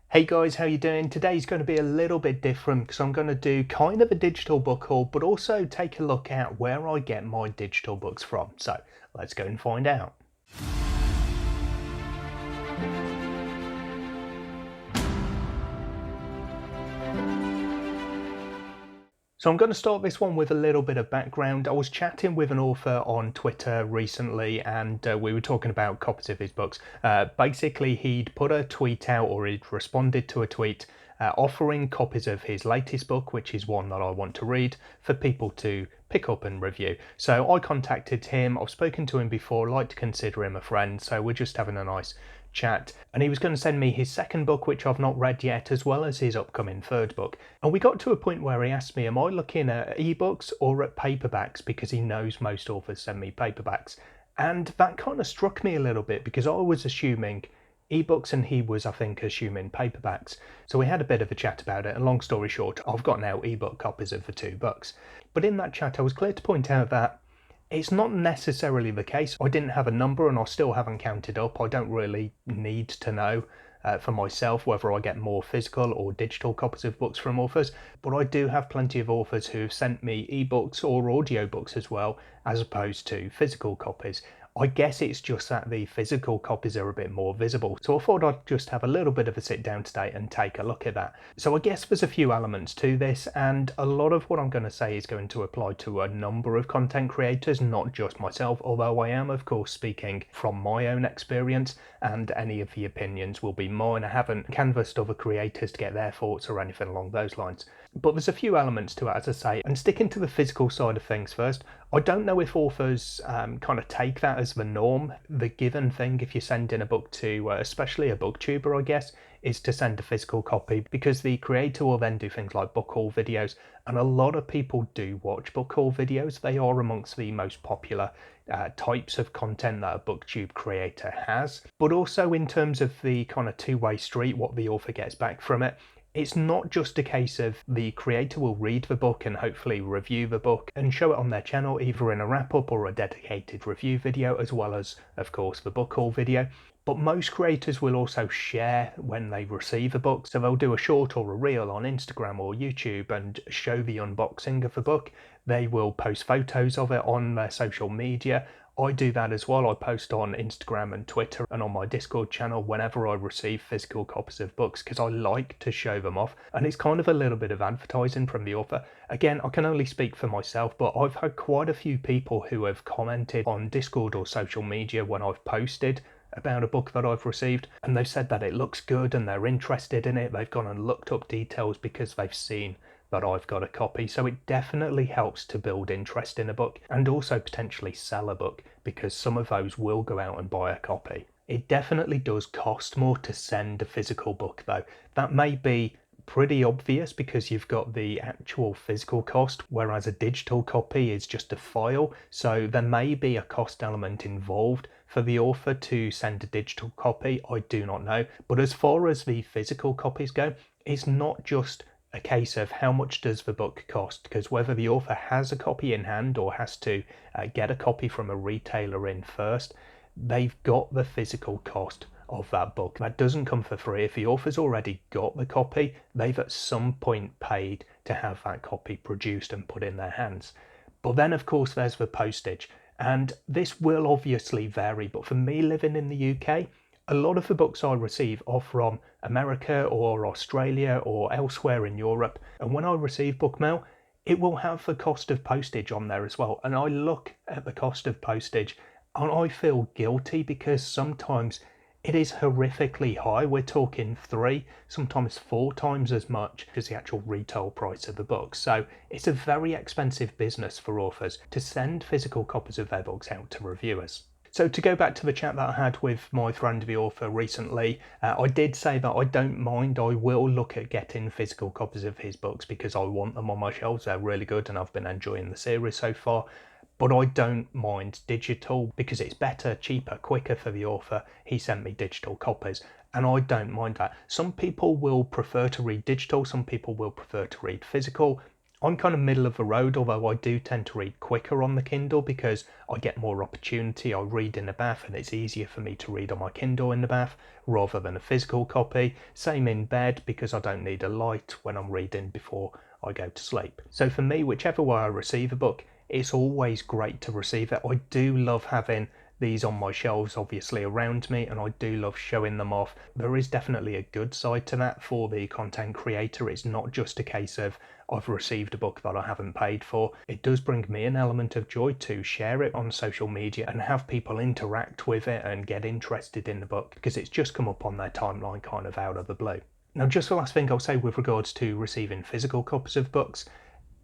Hey guys, how you doing? Today's going to be a little bit different because I'm going to do kind of a digital book haul, but also take a look at where I get my digital books from. So let's go and find out. So I'm going to start this one with a little bit of background. I was chatting with an author on Twitter recently, and we were talking about copies of his books. Basically, he'd put a tweet out, or he'd responded to a tweet offering copies of his latest book, which is one that I want to read, for people to pick up and review. So I contacted him. I've spoken to him before, like to consider him a friend, so we're just having a nice chat, and he was going to send me his second book, which I've not read yet, as well as his upcoming third book. And we got to a point where he asked me, am I looking at ebooks or at paperbacks, because he knows most authors send me paperbacks. And that kind of struck me a little bit, because I was assuming ebooks and he was, I think, assuming paperbacks. So we had a bit of a chat about it, and long story short, I've got now ebook copies of the two books. But in that chat I was clear to point out that it's not necessarily the case. I didn't have a number and I still haven't counted up. I don't really need to know for myself whether I get more physical or digital copies of books from authors, but I do have plenty of authors who've sent me ebooks or audiobooks as well, as opposed to physical copies. I guess it's just that the physical copies are a bit more visible. So I thought I'd just have a little bit of a sit down today and take a look at that. So I guess there's a few elements to this, and a lot of what I'm going to say is going to apply to a number of content creators, not just myself, although I am of course speaking from my own experience, and any of the opinions will be mine. I haven't canvassed other creators to get their thoughts or anything along those lines. But there's a few elements to it, as I say, and sticking to the physical side of things first, I don't know if authors kind of take that as the norm. The given thing, if you send in a book to, especially a booktuber, I guess, is to send a physical copy, because the creator will then do things like book haul videos, and a lot of people do watch book haul videos. They are amongst the most popular types of content that a booktube creator has. But also in terms of the kind of two-way street, what the author gets back from it, it's not just a case of the creator will read the book and hopefully review the book and show it on their channel, either in a wrap-up or a dedicated review video, as well as, of course, the book haul video. But most creators will also share when they receive a book. So they'll do a short or a reel on Instagram or YouTube and show the unboxing of the book. They will post photos of it on their social media. I do that as well. I post on Instagram and Twitter and on my Discord channel whenever I receive physical copies of books, because I like to show them off, and it's kind of a little bit of advertising from the author. Again, I can only speak for myself, but I've had quite a few people who have commented on Discord or social media when I've posted about a book that I've received, and they've said that it looks good and they're interested in it. They've gone and looked up details because they've seen that I've got a copy. So it definitely helps to build interest in a book, and also potentially sell a book, because some of those will go out and buy a copy. It definitely does cost more to send a physical book though. That may be pretty obvious because you've got the actual physical cost, whereas a digital copy is just a file. So there may be a cost element involved for the author to send a digital copy. I do not know. But as far as the physical copies go, it's not just a case of how much does the book cost, because whether the author has a copy in hand or has to get a copy from a retailer in first, they've got the physical cost of that book. That doesn't come for free. If the author's already got the copy, they've at some point paid to have that copy produced and put in their hands. But then of course there's the postage, and this will obviously vary, but for me living in the UK, a lot of the books I receive are from America or Australia or elsewhere in Europe, and when I receive book mail, it will have the cost of postage on there as well. And I look at the cost of postage and I feel guilty, because sometimes it is horrifically high. We're talking 3, sometimes 4 times as much as the actual retail price of the book. So it's a very expensive business for authors to send physical copies of their books out to reviewers. So to go back to the chat that I had with my friend the author recently, I did say that I don't mind. I will look at getting physical copies of his books because I want them on my shelves. They're really good and I've been enjoying the series so far. But I don't mind digital because it's better, cheaper, quicker for the author. He sent me digital copies and I don't mind that. Some people will prefer to read digital, some people will prefer to read physical. I'm kind of middle of the road, although I do tend to read quicker on the Kindle because I get more opportunity. I read in the bath and it's easier for me to read on my Kindle in the bath rather than a physical copy. Same in bed because I don't need a light when I'm reading before I go to sleep. So for me, whichever way I receive a book, it's always great to receive it. I do love having these on my shelves obviously around me, and I do love showing them off. There is definitely a good side to that for the content creator. It's not just a case of I've received a book that I haven't paid for. It does bring me an element of joy to share it on social media and have people interact with it and get interested in the book because it's just come up on their timeline kind of out of the blue. Now, just the last thing I'll say with regards to receiving physical copies of books,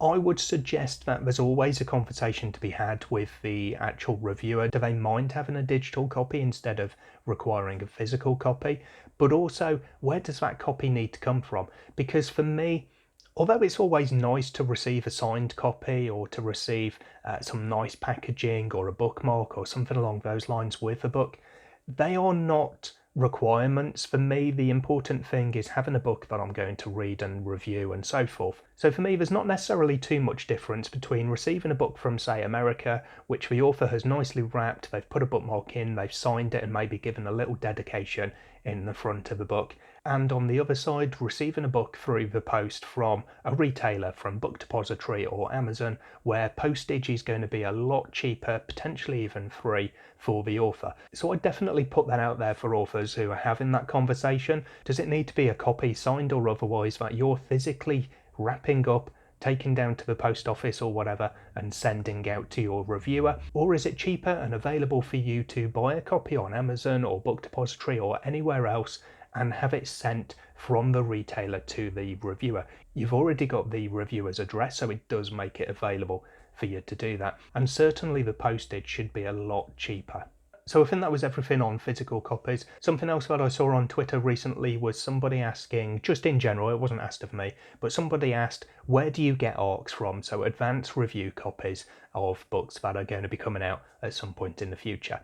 I would suggest that there's always a conversation to be had with the actual reviewer. Do they mind having a digital copy instead of requiring a physical copy? But also, where does that copy need to come from? Because for me, although it's always nice to receive a signed copy or to receive some nice packaging or a bookmark or something along those lines with a book, they are not requirements. For me, the important thing is having a book that I'm going to read and review and so forth. So for me, there's not necessarily too much difference between receiving a book from, say, America, which the author has nicely wrapped, they've put a bookmark in, they've signed it and maybe given a little dedication in the front of the book, and on the other side, receiving a book through the post from a retailer, from Book Depository or Amazon, where postage is going to be a lot cheaper, potentially even free for the author. So I definitely put that out there for authors who are having that conversation. Does it need to be a copy, signed or otherwise, that you're physically wrapping up, taking down to the post office or whatever and sending out to your reviewer? Or is it cheaper and available for you to buy a copy on Amazon or Book Depository or anywhere else and have it sent from the retailer to the reviewer? You've already got the reviewer's address, so it does make it available for you to do that. And certainly the postage should be a lot cheaper. So I think that was everything on physical copies. Something else that I saw on Twitter recently was somebody asking, just in general, it wasn't asked of me, but somebody asked, where do you get ARCs from? So advanced review copies of books that are going to be coming out at some point in the future.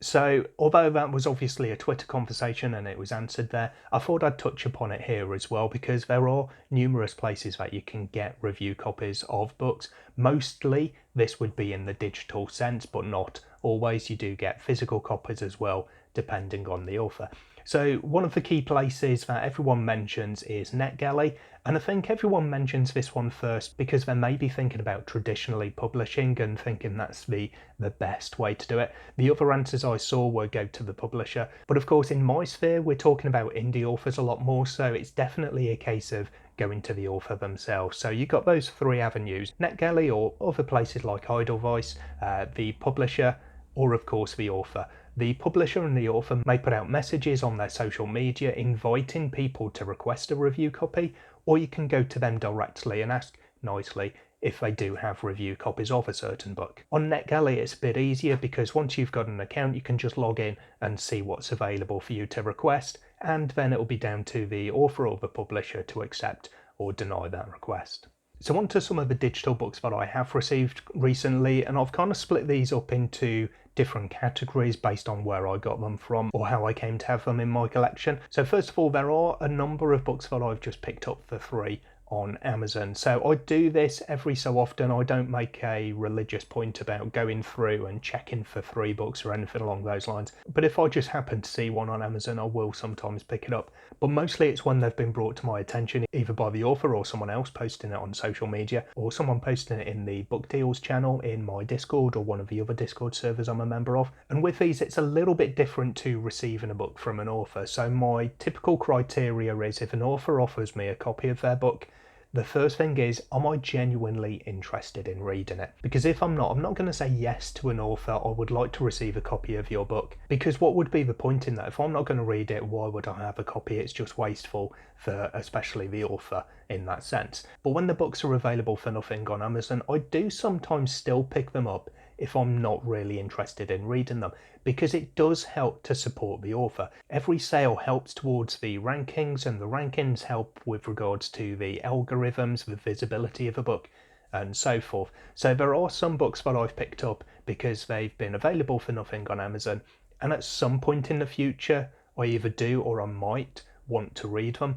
So although that was obviously a Twitter conversation and it was answered there, I thought I'd touch upon it here as well because there are numerous places that you can get review copies of books. Mostly this would be in the digital sense, but not always. You do get physical copies as well, depending on the author. So one of the key places that everyone mentions is NetGalley, and I think everyone mentions this one first because they may be thinking about traditionally publishing and thinking that's the best way to do it. The other answers I saw were go to the publisher, but of course in my sphere we're talking about indie authors a lot more, so it's definitely a case of going to the author themselves. So you've got those three avenues: NetGalley or other places like Edelweiss, the publisher, or of course the author. The publisher and the author may put out messages on their social media inviting people to request a review copy, or you can go to them directly and ask nicely if they do have review copies of a certain book. On NetGalley it's a bit easier because once you've got an account you can just log in and see what's available for you to request, and then it will be down to the author or the publisher to accept or deny that request. So on to some of the digital books that I have received recently, and I've kind of split these up into different categories based on where I got them from or how I came to have them in my collection. So first of all, there are a number of books that I've just picked up for free on Amazon. So I do this every so often. I don't make a religious point about going through and checking for free books or anything along those lines. But if I just happen to see one on Amazon, I will sometimes pick it up. But mostly it's when they've been brought to my attention, either by the author or someone else posting it on social media, or someone posting it in the Book Deals channel in my Discord or one of the other Discord servers I'm a member of. And with these, it's a little bit different to receiving a book from an author. So my typical criteria is if an author offers me a copy of their book, the first thing is, am I genuinely interested in reading it? Because if I'm not going to say yes to an author, I would like to receive a copy of your book. Because what would be the point in that? If I'm not going to read it, why would I have a copy? It's just wasteful for especially the author in that sense. But when the books are available for nothing on Amazon, I do sometimes still pick them up if I'm not really interested in reading them, because it does help to support the author. Every sale helps towards the rankings, and the rankings help with regards to the algorithms, the visibility of a book, and so forth. So there are some books that I've picked up because they've been available for nothing on Amazon, and at some point in the future I either do or I might want to read them.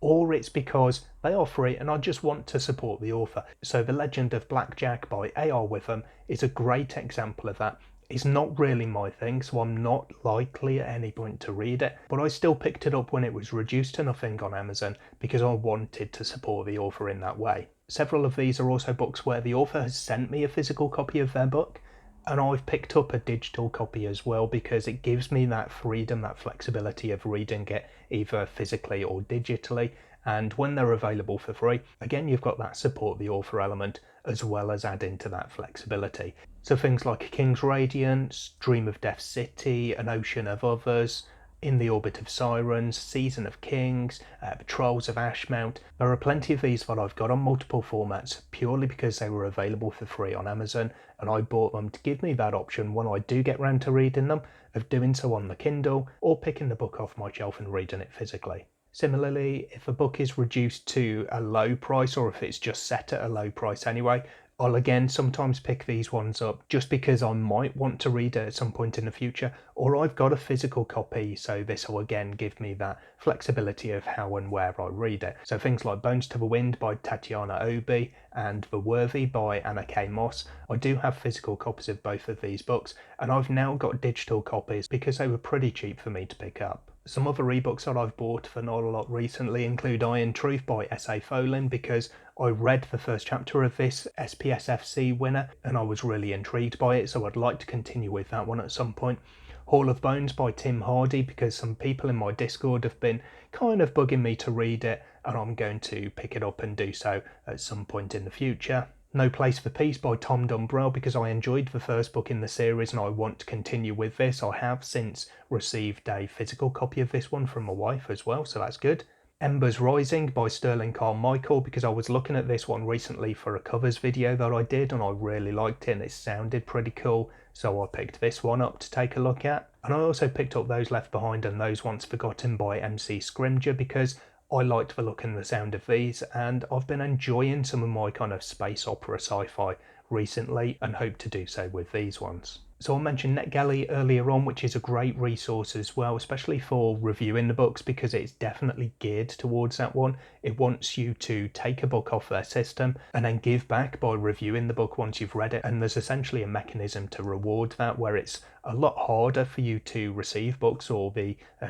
or it's because they are free and I just want to support the author. So The Legend of Blackjack by A.R. Witham is a great example of that. It's not really my thing, so I'm not likely at any point to read it, but I still picked it up when it was reduced to nothing on Amazon because I wanted to support the author in that way. Several of these are also books where the author has sent me a physical copy of their book, and I've picked up a digital copy as well because it gives me that freedom, that flexibility of reading it either physically or digitally. And when they're available for free, again, you've got that support the author element as well as adding to that flexibility. So things like King's Radiance, Dream of Death City, An Ocean of Others, In the Orbit of Sirens, Season of Kings, Patrols of Ashmount. There are plenty of these that I've got on multiple formats purely because they were available for free on Amazon, and I bought them to give me that option when I do get round to reading them, of doing so on the Kindle or picking the book off my shelf and reading it physically. Similarly, if a book is reduced to a low price or if it's just set at a low price anyway, I'll again sometimes pick these ones up just because I might want to read it at some point in the future, or I've got a physical copy, so this will again give me that flexibility of how and where I read it. So things like Bones to the Wind by Tatiana Obi and The Worthy by Anna K. Moss. I do have physical copies of both of these books, and I've now got digital copies because they were pretty cheap for me to pick up. Some other ebooks that I've bought for not a lot recently include Iron Truth by S.A. Folin because I read the first chapter of this SPSFC winner and I was really intrigued by it, so I'd like to continue with that one at some point. Hall of Bones by Tim Hardy because some people in my Discord have been kind of bugging me to read it and I'm going to pick it up and do so at some point in the future. No Place for Peace by Tom Dumbrell because I enjoyed the first book in the series and I want to continue with this. I have since received a physical copy of this one from my wife as well, so that's good. Embers Rising by Sterling Carmichael because I was looking at this one recently for a covers video that I did and I really liked it and it sounded pretty cool, so I picked this one up to take a look at. And I also picked up Those Left Behind and Those Once Forgotten by MC Scrimger because I liked the look and the sound of these, and I've been enjoying some of my kind of space opera sci-fi recently and hope to do so with these ones. So I mentioned NetGalley earlier on, which is a great resource as well, especially for reviewing the books because it's definitely geared towards that one. It wants you to take a book off their system and then give back by reviewing the book once you've read it, and there's essentially a mechanism to reward that where it's a lot harder for you to receive books or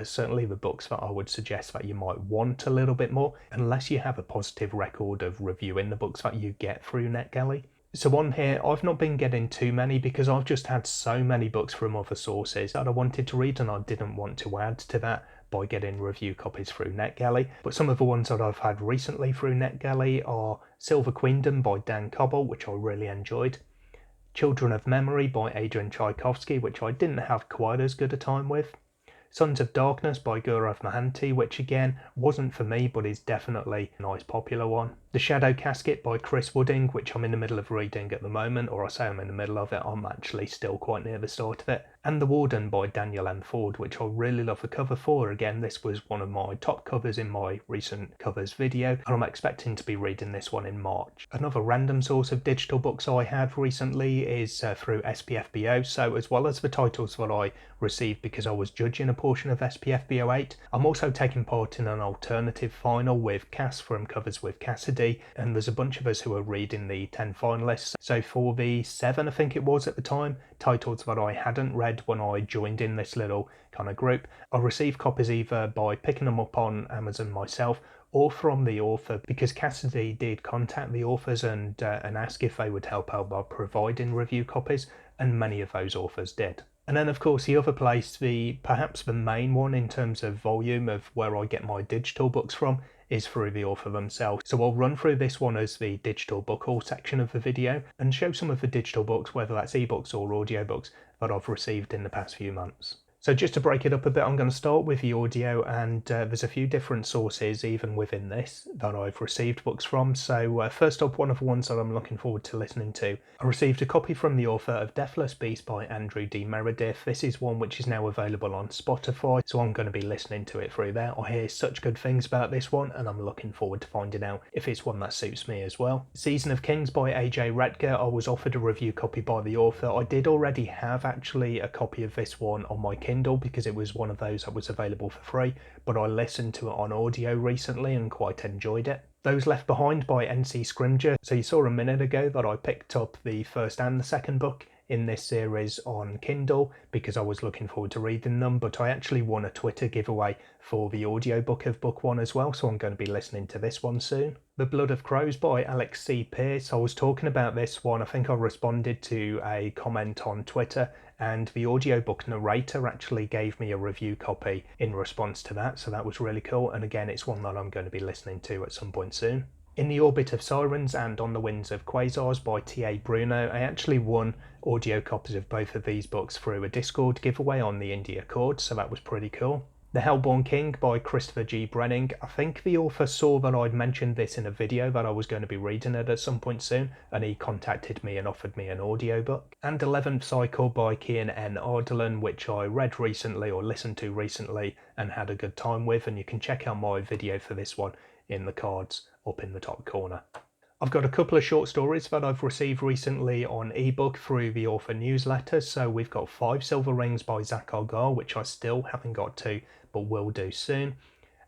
certainly the books that I would suggest that you might want a little bit more unless you have a positive record of reviewing the books that you get through NetGalley. So on here, I've not been getting too many because I've just had so many books from other sources that I wanted to read and I didn't want to add to that by getting review copies through NetGalley. But some of the ones that I've had recently through NetGalley are Silver Queendom by Dan Cobble, which I really enjoyed. Children of Memory by Adrian Tchaikovsky, which I didn't have quite as good a time with. Sons of Darkness by Gaurav Mohanty, which again wasn't for me but is definitely a nice popular one. The Shadow Casket by Chris Wooding, which I'm in the middle of reading at the moment, or I say I'm in the middle of it, I'm actually still quite near the start of it. And The Warden by Daniel M. Ford, which I really love the cover for. Again, this was one of my top covers in my recent covers video, and I'm expecting to be reading this one in March. Another random source of digital books I had recently is through SPFBO, so as well as the titles that I received because I was judging a portion of SPFBO 8, I'm also taking part in an alternative final with Cass from Covers with Cassidy, and there's a bunch of us who are reading the 10 finalists. So for the 7, I think it was at the time, titles that I hadn't read when I joined in this little kind of group, I received copies either by picking them up on Amazon myself or from the author, because Cassidy did contact the authors and ask if they would help out by providing review copies, and many of those authors did. And then of course the other place, perhaps the main one in terms of volume of where I get my digital books from, is through the author themselves. So I'll run through this one as the digital book haul section of the video and show some of the digital books, whether that's ebooks or audiobooks, that I've received in the past few months. So just to break it up a bit, I'm going to start with the audio, and there's a few different sources even within this that I've received books from. So first up, one of the ones that I'm looking forward to listening to, I received a copy from the author of Deathless Beast by Andrew D. Meredith. This is one which is now available on Spotify, so I'm going to be listening to it through there. I hear such good things about this one, and I'm looking forward to finding out if it's one that suits me as well. Season of Kings by AJ Retger, I was offered a review copy by the author. I did already have actually a copy of this one on my Kindle because it was one of those that was available for free, but I listened to it on audio recently and quite enjoyed it. Those Left Behind by NC Scrimger. So you saw a minute ago that I picked up the first and the second book in this series on Kindle because I was looking forward to reading them, but I actually won a Twitter giveaway for the audiobook of book one as well, so I'm going to be listening to this one soon. The Blood of Crows by Alex C. Pearce. I was talking about this one, I think I responded to a comment on Twitter, and the audiobook narrator actually gave me a review copy in response to that, so that was really cool, and again it's one that I'm going to be listening to at some point soon. In the Orbit of Sirens and On the Winds of Quasars by T.A. Bruno. I actually won audio copies of both of these books through a Discord giveaway on the Indie Accord, so that was pretty cool. The Hellborn King by Christopher G. Brenning. I think the author saw that I'd mentioned this in a video that I was going to be reading it at some point soon, and he contacted me and offered me an audiobook. And 11th Cycle by Kian N. Ardalan, which I read recently or listened to recently and had a good time with, and you can check out my video for this one in the cards up in the top corner. I've got a couple of short stories that I've received recently on ebook through the author newsletter. So we've got 5 Silver Rings by Zach Argyle, which I still haven't got to, but will do soon.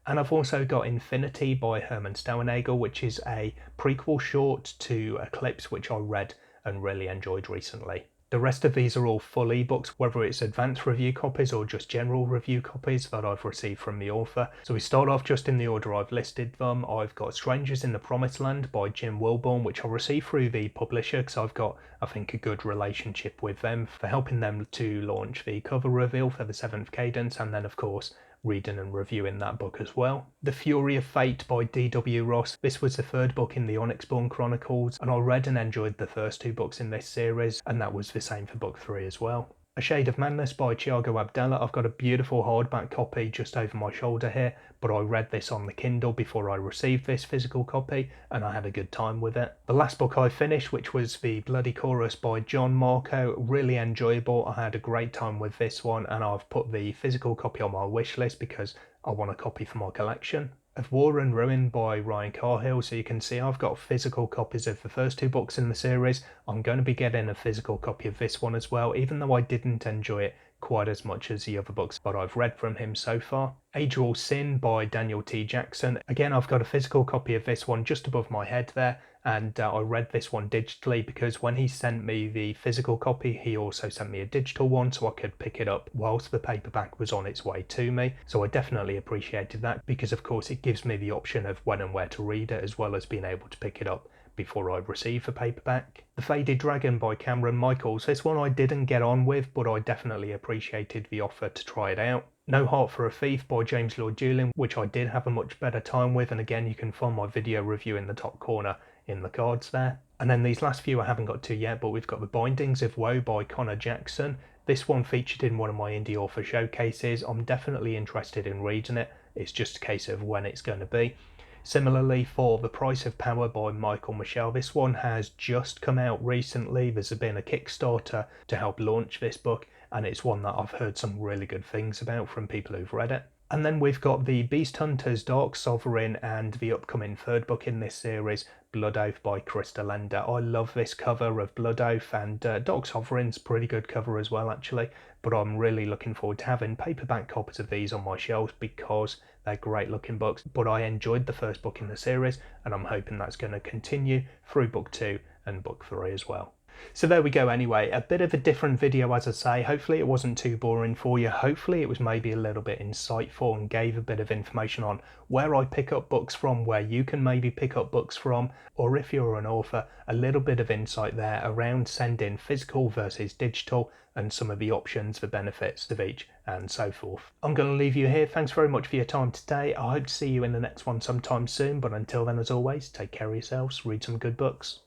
And I've also got Infinity by Herman Stauernagel, which is a prequel short to Eclipse, which I read and really enjoyed recently. The rest of these are all full ebooks, whether it's advanced review copies or just general review copies that I've received from the author. So we start off just in the order I've listed them. I've got Strangers in the Promised Land by Jim Wilborn, which I received through the publisher because I've got, I think, a good relationship with them for helping them to launch the cover reveal for the 7th Cadence, and then of course reading and reviewing that book as well. The Fury of Fate by D.W. Ross. This was the 3rd book in the Onyxborn Chronicles, and I read and enjoyed the first 2 books in this series, and that was the same for book 3 as well. A Shade of Madness by Thiago Abdella. I've got a beautiful hardback copy just over my shoulder here, but I read this on the Kindle before I received this physical copy, and I had a good time with it. The last book I finished, which was The Bloody Chorus by John Marco, really enjoyable. I had a great time with this one, and I've put the physical copy on my wish list because I want a copy for my collection. Of War and Ruin by Ryan Carhill. So you can see I've got physical copies of the first 2 books in the series. I'm going to be getting a physical copy of this one as well, even though I didn't enjoy it quite as much as the other books that I've read from him so far. Age All Sin by Daniel T. Jackson. Again, I've got a physical copy of this one just above my head there, and I read this one digitally because when he sent me the physical copy, he also sent me a digital one so I could pick it up whilst the paperback was on its way to me. So I definitely appreciated that because of course it gives me the option of when and where to read it, as well as being able to pick it up before I receive the paperback. The Faded Dragon by Cameron Michaels. This one I didn't get on with, but I definitely appreciated the offer to try it out. No Heart for a Thief by James Lloyd Dooling, which I did have a much better time with, and again you can find my video review in the top corner in the cards there. And then these last few I haven't got to yet, but we've got The Bindings of Woe by Connor Jackson. This one featured in one of my indie author showcases. I'm definitely interested in reading it. It's just a case of when it's going to be. Similarly, for The Price of Power by Michael Michel, this one has just come out recently. There's been a Kickstarter to help launch this book, and it's one that I've heard some really good things about from people who've read it. And then we've got The Beast Hunters, Dark Sovereign, and the upcoming 3rd book in this series, Blood Oath by Krista Lender. I love this cover of Blood Oath, and Dark Sovereign's pretty good cover as well actually, but I'm really looking forward to having paperback copies of these on my shelves because they're great looking books. But I enjoyed the 1st book in the series, and I'm hoping that's going to continue through book 2 and book 3 as well. So there we go anyway, a bit of a different video as I say. Hopefully it wasn't too boring for you. Hopefully it was maybe a little bit insightful and gave a bit of information on where I pick up books from, where you can maybe pick up books from, or if you're an author, a little bit of insight there around sending physical versus digital and some of the options, the benefits of each and so forth. I'm going to leave you here. Thanks very much for your time today. I hope to see you in the next one sometime soon, but until then, as always, take care of yourselves, read some good books.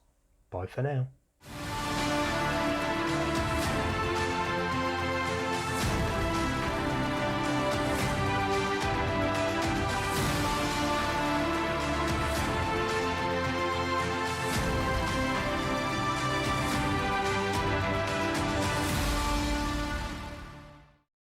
Bye for now.